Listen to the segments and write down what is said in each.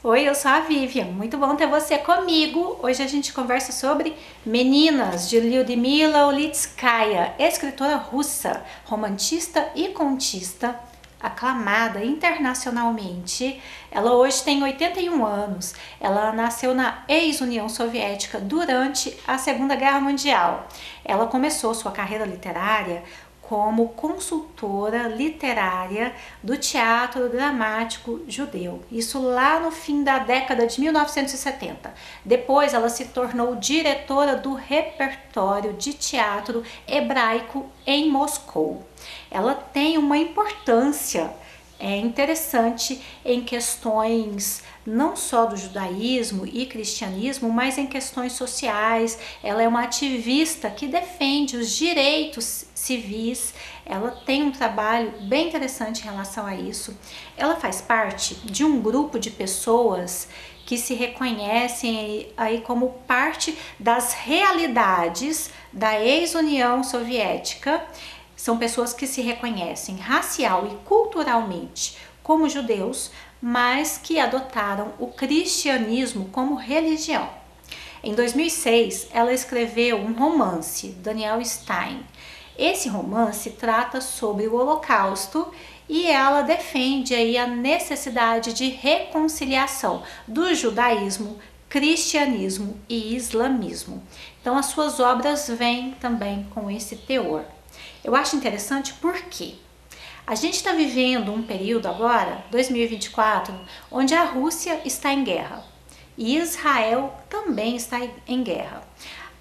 Oi, eu sou a Vivian, muito bom ter você comigo. Hoje a gente conversa sobre Meninas, de Lyudmila Ulitskaya, escritora russa, romantista e contista, aclamada internacionalmente. Ela hoje tem 81 anos. Ela nasceu na ex-União Soviética durante a Segunda Guerra Mundial. Ela começou sua carreira literária como consultora literária do teatro dramático judeu. Isso lá no fim da década de 1970. Depois ela se tornou diretora do repertório de teatro hebraico em Moscou. Ela tem uma importância interessante em questões não só do judaísmo e cristianismo, mas em questões sociais. Ela é uma ativista que defende os direitos civis. Ela tem um trabalho bem interessante em relação a isso. Ela faz parte de um grupo de pessoas que se reconhecem aí como parte das realidades da ex-União Soviética. São pessoas que se reconhecem racial e culturalmente como judeus, mas que adotaram o cristianismo como religião. Em 2006, ela escreveu um romance, Daniel Stein. Esse romance trata sobre o Holocausto e ela defende aí a necessidade de reconciliação do judaísmo, cristianismo e islamismo. Então as suas obras vêm também com esse teor. Eu acho interessante porque a gente está vivendo um período agora, 2024, onde a Rússia está em guerra e Israel também está em guerra.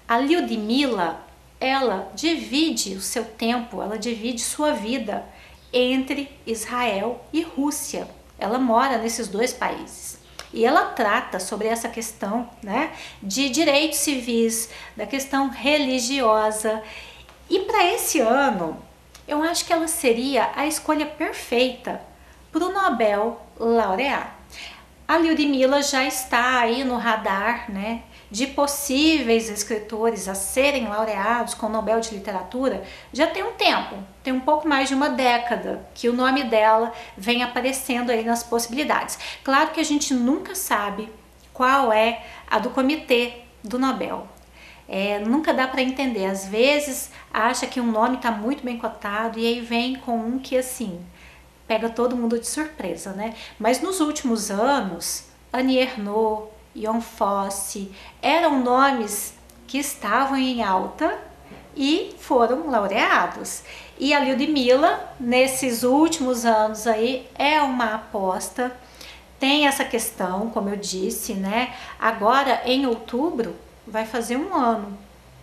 A Lyudmila, ela divide o seu tempo, ela divide sua vida entre Israel e Rússia. Ela mora nesses dois países. E ela trata sobre essa questão, né, de direitos civis, da questão religiosa. E para esse ano, eu acho que ela seria a escolha perfeita para o Nobel laureado. A Lyudmila já está aí no radar, né, de possíveis escritores a serem laureados com o Nobel de Literatura já tem um tempo, tem um pouco mais de uma década que o nome dela vem aparecendo aí nas possibilidades. Claro que a gente nunca sabe qual é a do comitê do Nobel. Nunca dá para entender, às vezes acha que um nome está muito bem cotado e aí vem com um que assim pega todo mundo de surpresa, né? Mas nos últimos anos, Annie Ernaux, Jon Fosse eram nomes que estavam em alta e foram laureados. E a Lyudmila, nesses últimos anos aí, é uma aposta. Tem essa questão, como eu disse, né? Agora em outubro vai fazer um ano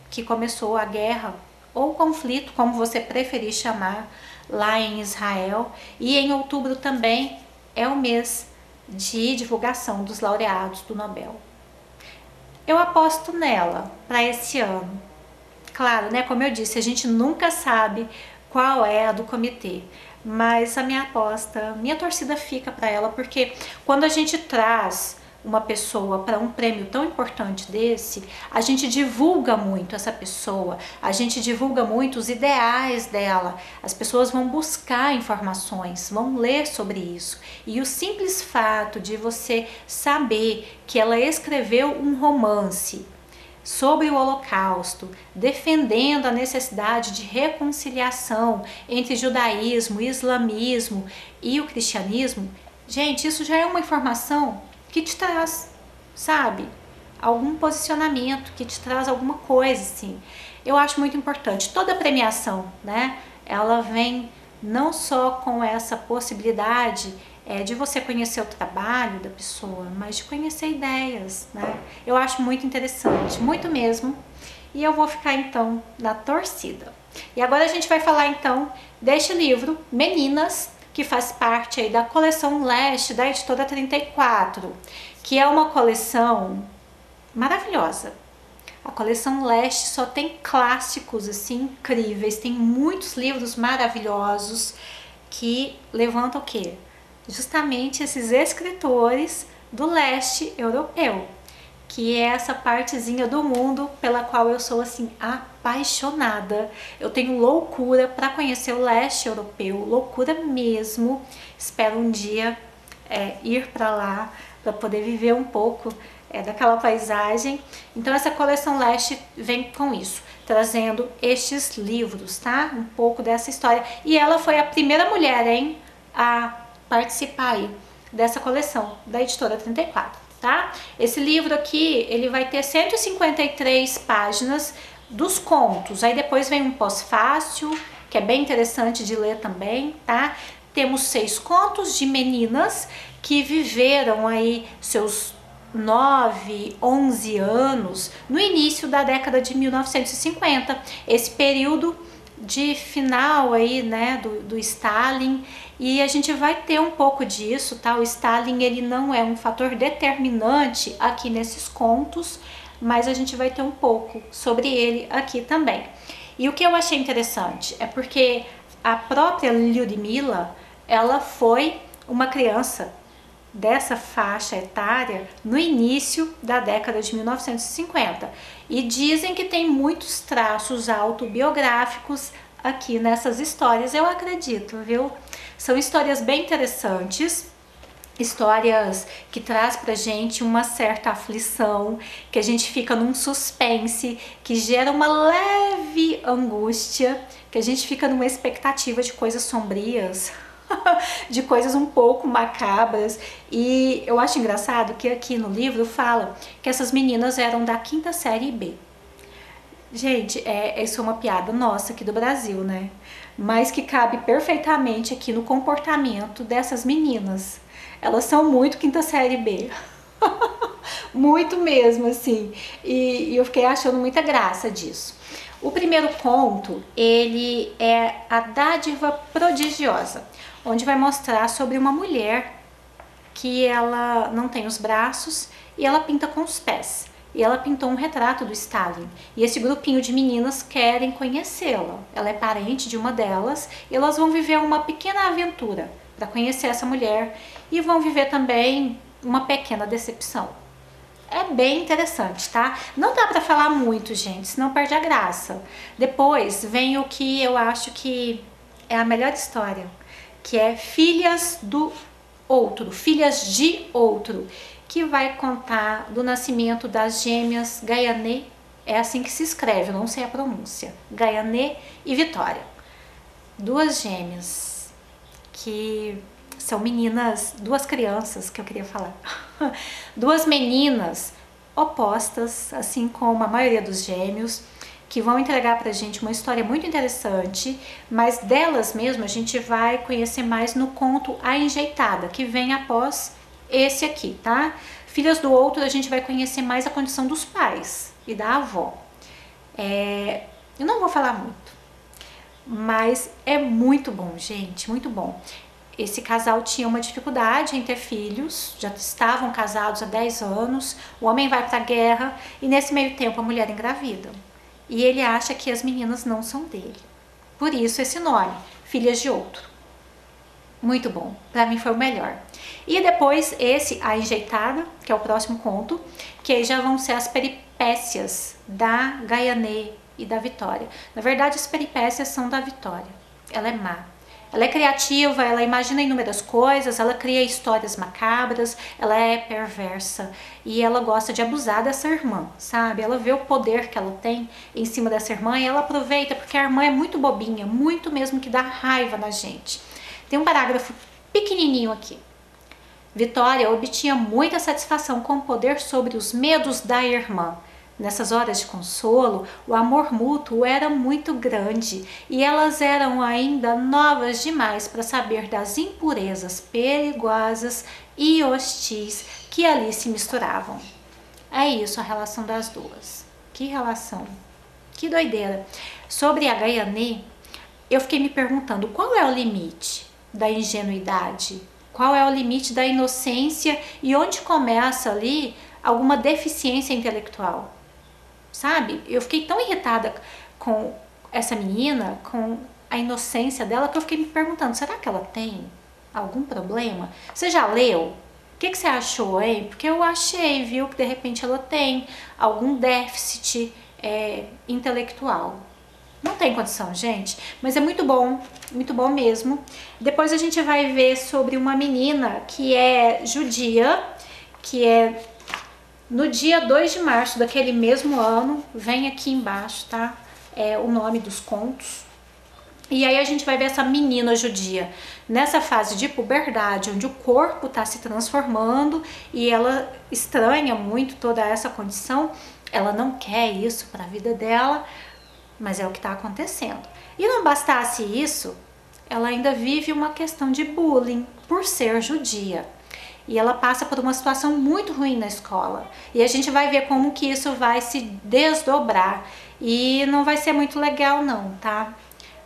que começou a guerra ou conflito, como você preferir chamar, lá em Israel. E em outubro também é o mês de divulgação dos laureados do Nobel. Eu aposto nela para esse ano. Claro, né? Como eu disse, a gente nunca sabe qual é a do comitê, mas a minha aposta, minha torcida fica para ela, porque quando a gente traz uma pessoa para um prêmio tão importante desse, a gente divulga muito essa pessoa, a gente divulga muito os ideais dela, as pessoas vão buscar informações, vão ler sobre isso. E o simples fato de você saber que ela escreveu um romance sobre o Holocausto, defendendo a necessidade de reconciliação entre judaísmo, islamismo e o cristianismo, gente, isso já é uma informação que te traz, sabe, algum posicionamento, que te traz alguma coisa, assim. Eu acho muito importante. Toda premiação, né, ela vem não só com essa possibilidade de você conhecer o trabalho da pessoa, mas de conhecer ideias, né? Eu acho muito interessante, muito mesmo. E eu vou ficar então na torcida. E agora a gente vai falar então deste livro, Meninas, que faz parte aí da coleção Leste da editora 34, que é uma coleção maravilhosa. A coleção Leste só tem clássicos assim incríveis, tem muitos livros maravilhosos que levantam o quê? Justamente esses escritores do leste europeu, que é essa partezinha do mundo pela qual eu sou assim apaixonada. Eu tenho loucura para conhecer o leste europeu, loucura mesmo. Espero um dia ir para lá para poder viver um pouco daquela paisagem. Então essa coleção Leste vem com isso, trazendo estes livros, tá? Um pouco dessa história. E ela foi a primeira mulher, hein, a participar aí dessa coleção da Editora 34, tá? Esse livro aqui, ele vai ter 153 páginas dos contos. Aí depois vem um pós-fácil, que é bem interessante de ler também, tá? Temos 6 contos de meninas que viveram aí seus 9, 11 anos no início da década de 1950, esse período de final aí, né, do Stalin, e a gente vai ter um pouco disso, tá? O Stalin, ele não é um fator determinante aqui nesses contos, mas a gente vai ter um pouco sobre ele aqui também. E o que eu achei interessante é porque a própria Lyudmila, ela foi uma criança dessa faixa etária no início da década de 1950. E dizem que tem muitos traços autobiográficos aqui nessas histórias. Eu acredito, viu? São histórias bem interessantes, histórias que traz pra gente uma certa aflição, que a gente fica num suspense, que gera uma leve angústia, que a gente fica numa expectativa de coisas sombrias, de coisas um pouco macabras. E eu acho engraçado que aqui no livro fala que essas meninas eram da 5ª série B. Gente, isso é uma piada nossa aqui do Brasil, né? Mas que cabe perfeitamente aqui no comportamento dessas meninas. Elas são muito 5ª série B. Muito mesmo, assim. E eu fiquei achando muita graça disso. O primeiro conto, ele é A Dádiva Prodigiosa, onde vai mostrar sobre uma mulher que ela não tem os braços e ela pinta com os pés. E ela pintou um retrato do Stalin. E esse grupinho de meninas querem conhecê-la. Ela é parente de uma delas e elas vão viver uma pequena aventura para conhecer essa mulher e vão viver também uma pequena decepção. É bem interessante, tá? Não dá pra falar muito, gente, senão perde a graça. Depois vem o que eu acho que é a melhor história, que é Filhas do Outro, Filhas de Outro, que vai contar do nascimento das gêmeas Gaianê, é assim que se escreve, eu não sei a pronúncia, Gaianê e Vitória. 2 gêmeas que são meninas, 2 crianças que eu queria falar. 2 meninas opostas, assim como a maioria dos gêmeos, que vão entregar pra gente uma história muito interessante, mas delas mesmo a gente vai conhecer mais no conto A Enjeitada, que vem após esse aqui, tá? Filhas do Outro, a gente vai conhecer mais a condição dos pais e da avó. Eu não vou falar muito, mas é muito bom, gente, muito bom. Esse casal tinha uma dificuldade em ter filhos, já estavam casados há 10 anos, o homem vai pra guerra e nesse meio tempo a mulher engravida. E ele acha que as meninas não são dele. Por isso esse nome, Filhas de Outro. Muito bom, pra mim foi o melhor. E depois esse A Enjeitada, que é o próximo conto, que aí já vão ser as peripécias da Gaianê e da Vitória. Na verdade as peripécias são da Vitória, ela é má. Ela é criativa, ela imagina inúmeras coisas, ela cria histórias macabras, ela é perversa e ela gosta de abusar dessa irmã, sabe? Ela vê o poder que ela tem em cima dessa irmã e ela aproveita porque a irmã é muito bobinha, muito mesmo que dá raiva na gente. Tem um parágrafo pequenininho aqui. Vitória obtinha muita satisfação com o poder sobre os medos da irmã. Nessas horas de consolo, o amor mútuo era muito grande e elas eram ainda novas demais para saber das impurezas perigosas e hostis que ali se misturavam. É isso a relação das duas. Que relação, que doideira. Sobre a Gaianê, eu fiquei me perguntando qual é o limite da ingenuidade, qual é o limite da inocência e onde começa ali alguma deficiência intelectual. Sabe? Eu fiquei tão irritada com essa menina, com a inocência dela, que eu fiquei me perguntando, será que ela tem algum problema? Você já leu? O que você achou, hein? Porque eu achei, viu, que de repente ela tem algum déficit intelectual. Não tem condição, gente, mas é muito bom mesmo. Depois a gente vai ver sobre uma menina que é judia, que é no dia 2 de março daquele mesmo ano. Vem aqui embaixo, tá? É o nome dos contos. E aí a gente vai ver essa menina judia nessa fase de puberdade, onde o corpo está se transformando e ela estranha muito toda essa condição. Ela não quer isso para a vida dela, mas é o que está acontecendo. E não bastasse isso, ela ainda vive uma questão de bullying por ser judia. E ela passa por uma situação muito ruim na escola. E a gente vai ver como que isso vai se desdobrar. E não vai ser muito legal não, tá?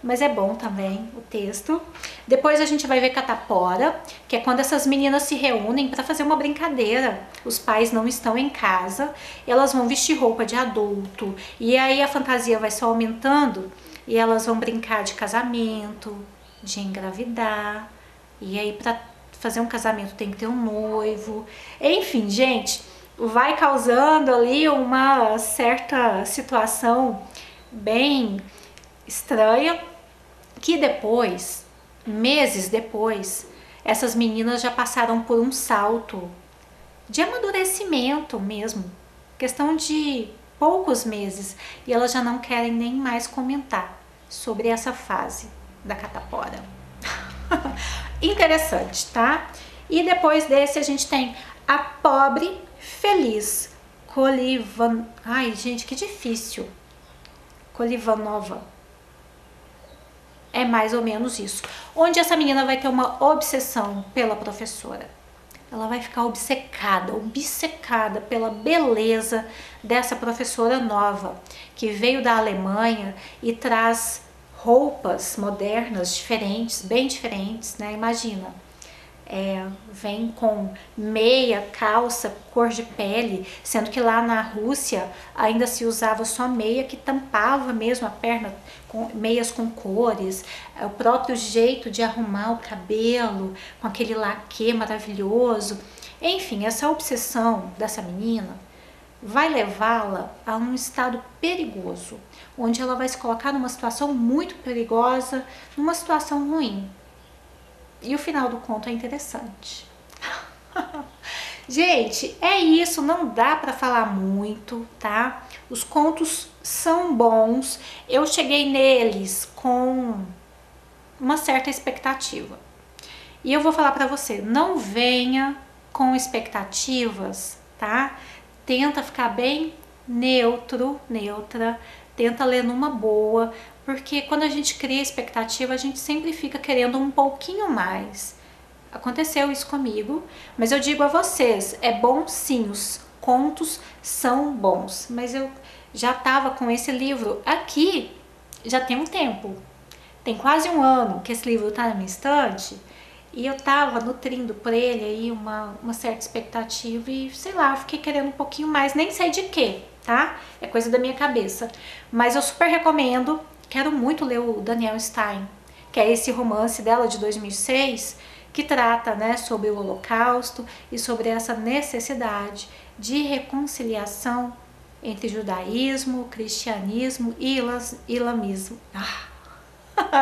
Mas é bom também o texto. Depois a gente vai ver catapora, que é quando essas meninas se reúnem para fazer uma brincadeira. Os pais não estão em casa, elas vão vestir roupa de adulto, e aí a fantasia vai só aumentando, e elas vão brincar de casamento, de engravidar, e aí para fazer um casamento tem que ter um noivo. Enfim, gente, vai causando ali uma certa situação bem estranha, que depois, meses depois, essas meninas já passaram por um salto de amadurecimento mesmo, questão de poucos meses, e elas já não querem nem mais comentar sobre essa fase da catapora. Interessante, tá? E depois desse a gente tem a pobre feliz Kolivan... Ai, gente, que difícil. Kolivanova. É mais ou menos isso. Onde essa menina vai ter uma obsessão pela professora. Ela vai ficar obcecada pela beleza dessa professora nova, que veio da Alemanha e traz roupas modernas, diferentes, bem diferentes, né? Imagina. Vem com meia, calça, cor de pele, sendo que lá na Rússia ainda se usava só meia que tampava mesmo a perna, com meias com cores, o próprio jeito de arrumar o cabelo, com aquele laque maravilhoso. Enfim, essa obsessão dessa menina vai levá-la a um estado perigoso, onde ela vai se colocar numa situação muito perigosa, numa situação ruim. E o final do conto é interessante. Gente, é isso, não dá pra falar muito, tá? Os contos são bons. Eu cheguei neles com uma certa expectativa. E eu vou falar pra você, não venha com expectativas, tá? Tenta ficar bem neutra, tenta ler numa boa, porque quando a gente cria expectativa, a gente sempre fica querendo um pouquinho mais. Aconteceu isso comigo, mas eu digo a vocês, é bom sim, os contos são bons, mas eu já estava com esse livro aqui, já tem um tempo, tem quase um ano que esse livro está na minha estante, e eu estava nutrindo por ele aí uma certa expectativa e, sei lá, eu fiquei querendo um pouquinho mais, nem sei de quê, tá? É coisa da minha cabeça, mas eu super recomendo. Quero muito ler o Daniel Stein, que é esse romance dela de 2006, que trata, né, sobre o Holocausto e sobre essa necessidade de reconciliação entre judaísmo, cristianismo e islamismo.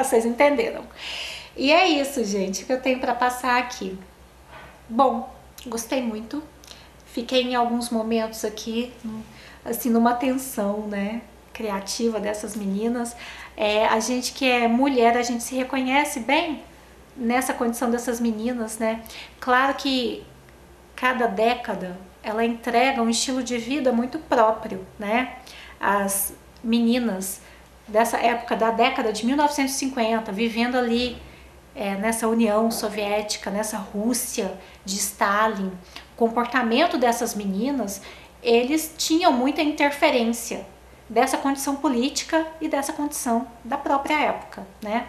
Vocês entenderam? E é isso, gente, que eu tenho para passar aqui. Bom, gostei muito. Fiquei em alguns momentos aqui, assim, numa tensão, né, criativa dessas meninas. A gente que é mulher, a gente se reconhece bem nessa condição dessas meninas, né? Claro que cada década ela entrega um estilo de vida muito próprio, né? As meninas dessa época, da década de 1950, vivendo ali nessa União Soviética, nessa Rússia de Stalin, o comportamento dessas meninas, eles tinham muita interferência dessa condição política e dessa condição da própria época, né?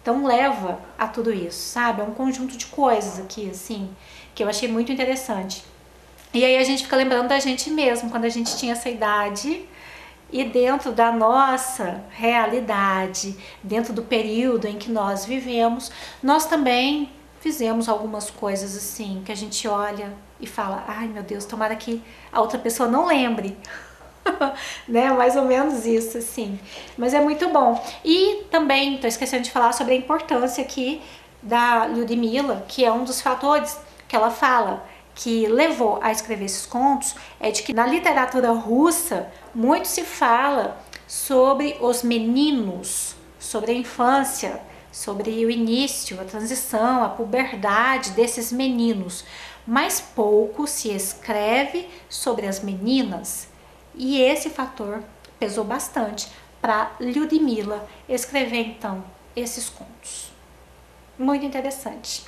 Então leva a tudo isso, sabe? É um conjunto de coisas aqui, assim, que eu achei muito interessante. E aí a gente fica lembrando da gente mesmo, quando a gente tinha essa idade, e dentro da nossa realidade, dentro do período em que nós vivemos, nós também fizemos algumas coisas assim, que a gente olha e fala, ai meu Deus, tomara que a outra pessoa não lembre. Né? Mais ou menos isso, assim. Mas é muito bom. E também, tô esquecendo de falar sobre a importância aqui da Lyudmila, que é um dos fatores que ela fala, que levou a escrever esses contos é de que na literatura russa muito se fala sobre os meninos, sobre a infância, sobre o início, a transição, a puberdade desses meninos, mas pouco se escreve sobre as meninas, e esse fator pesou bastante para Lyudmila escrever então esses contos. Muito interessante.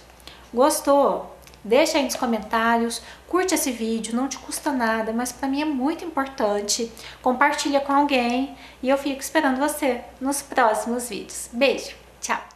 Gostou? Deixa aí nos comentários, curte esse vídeo, não te custa nada, mas para mim é muito importante. Compartilha com alguém e eu fico esperando você nos próximos vídeos. Beijo, tchau!